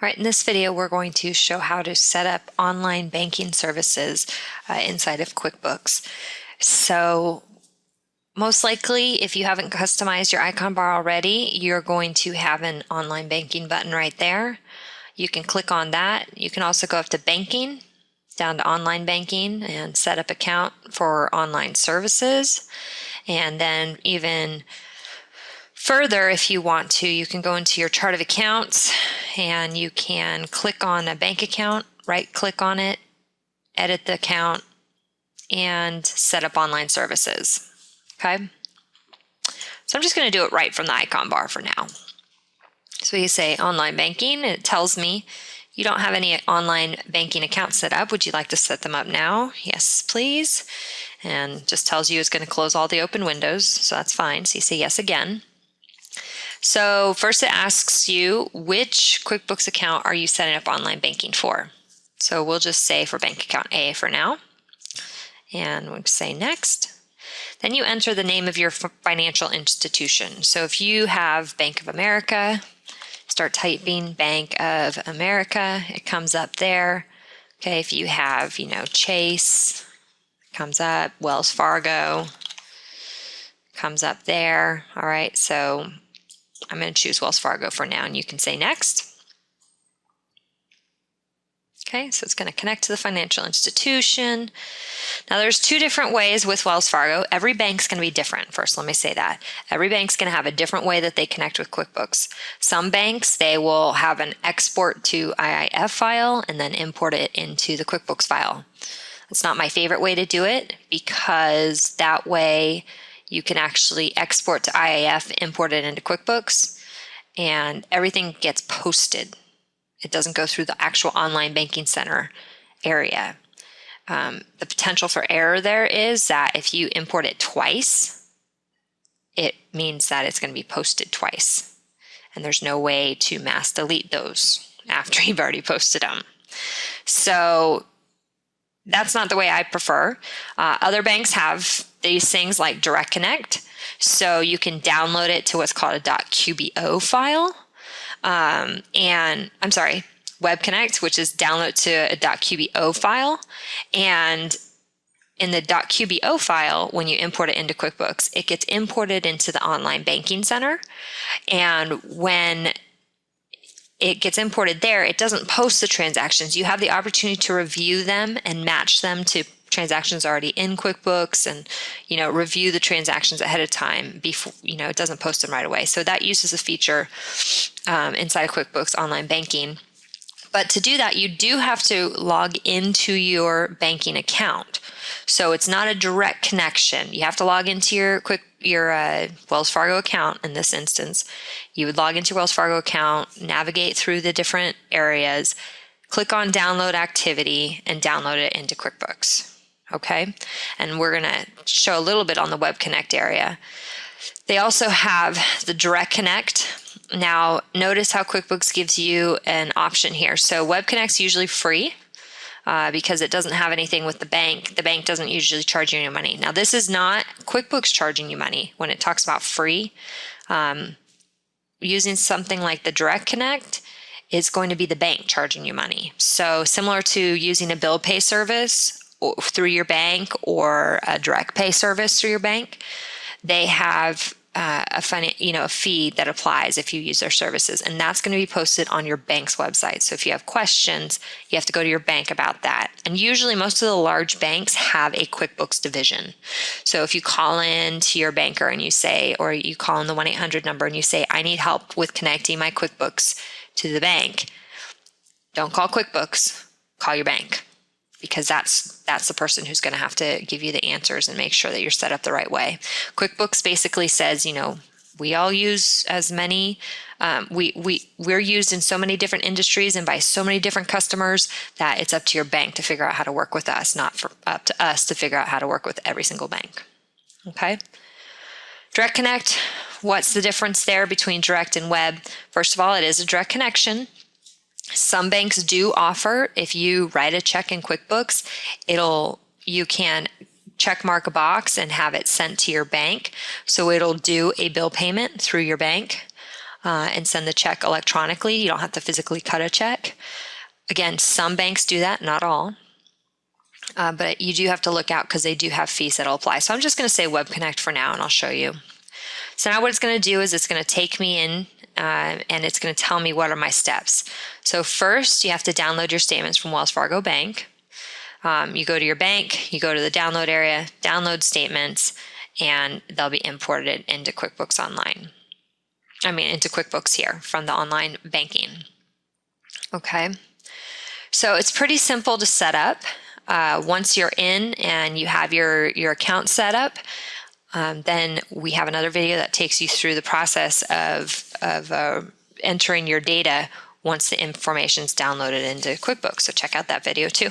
All right, in this video, we're going to show how to set up online banking services inside of QuickBooks. So most likely, if you haven't customized your icon bar already, you're going to have an online banking button right there. You can click on that. You can also go up to banking, down to online banking, and set up account for online services. And then even further, if you want to, you can go into your chart of accounts and you can click on a bank account, right click on it, edit the account, and set up online services. Okay. So I'm just going to do it right from the icon bar for now. So you say online banking, it tells me you don't have any online banking accounts set up. Would you like to set them up now? Yes, please. And just tells you it's going to close all the open windows. So that's fine. So you say yes again. So first it asks you, which QuickBooks account are you setting up online banking for? So we'll just say for bank account A for now. And we'll say next. Then you enter the name of your financial institution. So if you have Bank of America, start typing Bank of America, it comes up there. Okay, if you have, Chase, it comes up, Wells Fargo, comes up there. All right, so I'm going to choose Wells Fargo for now, and you can say next. Okay, so it's going to connect to the financial institution. Now there's two different ways with Wells Fargo. Every bank's going to be different. First, let me say that. Every bank's going to have a different way that they connect with QuickBooks. Some banks, they will have an export to IIF file and then import it into the QuickBooks file. It's not my favorite way to do it because that way you can actually export to IIF, import it into QuickBooks, and everything gets posted. It doesn't go through the actual online banking center area. The potential for error there is that if you import it twice, it means that it's going to be posted twice. And there's no way to mass delete those after you've already posted them. So that's not the way I prefer. Other banks have these things like Direct Connect. So you can download it to what's called a .qbo file. Web Connect, which is download to a .qbo file. And in the .qbo file, when you import it into QuickBooks, it gets imported into the online banking center. And when it gets imported there, it doesn't post the transactions. You have the opportunity to review them and match them to transactions already in QuickBooks and, review the transactions ahead of time before, it doesn't post them right away. So that uses a feature inside of QuickBooks Online Banking. But to do that, you do have to log into your banking account. So it's not a direct connection. You have to log into your Wells Fargo account in this instance. You would log into your Wells Fargo account, navigate through the different areas, click on download activity, and download it into QuickBooks. Okay, and we're going to show a little bit on the Web Connect area. They also have the Direct Connect. Now, notice how QuickBooks gives you an option here. So Web Connect's usually free because it doesn't have anything with the bank. The bank doesn't usually charge you any money. Now, this is not QuickBooks charging you money when it talks about free. Using something like the Direct Connect is going to be the bank charging you money. So similar to using a bill pay service through your bank or a direct pay service through your bank, they have a fee that applies if you use their services, and that's going to be posted on your bank's website. So if you have questions, you have to go to your bank about that. And usually most of the large banks have a QuickBooks division. So if you call in to your banker and you say, or you call in the 1-800 number and you say, I need help with connecting my QuickBooks to the bank, don't call QuickBooks, call your bank. Because that's the person who's going to have to give you the answers and make sure that you're set up the right way. QuickBooks basically says, we all use as many, we're used in so many different industries and by so many different customers that it's up to your bank to figure out how to work with us, not up to us to figure out how to work with every single bank. Okay. Direct Connect, what's the difference there between direct and web? First of all, it is a direct connection. Some banks do offer, if you write a check in QuickBooks, you can check mark a box and have it sent to your bank. So it'll do a bill payment through your bank. and send the check electronically. You don't have to physically cut a check. Again, some banks do that, not all. But you do have to look out because they do have fees that'll apply. So I'm just going to say Web Connect for now, and I'll show you. So now what it's going to do is it's going to take me in and it's going to tell me what are my steps. So first, you have to download your statements from Wells Fargo Bank. You go to your bank, you go to the download area, download statements, and they'll be imported into QuickBooks Online. Into QuickBooks here from the online banking. Okay. So it's pretty simple to set up. Once you're in and you have your account set up, then we have another video that takes you through the process of entering your data once the information is downloaded into QuickBooks. So check out that video too.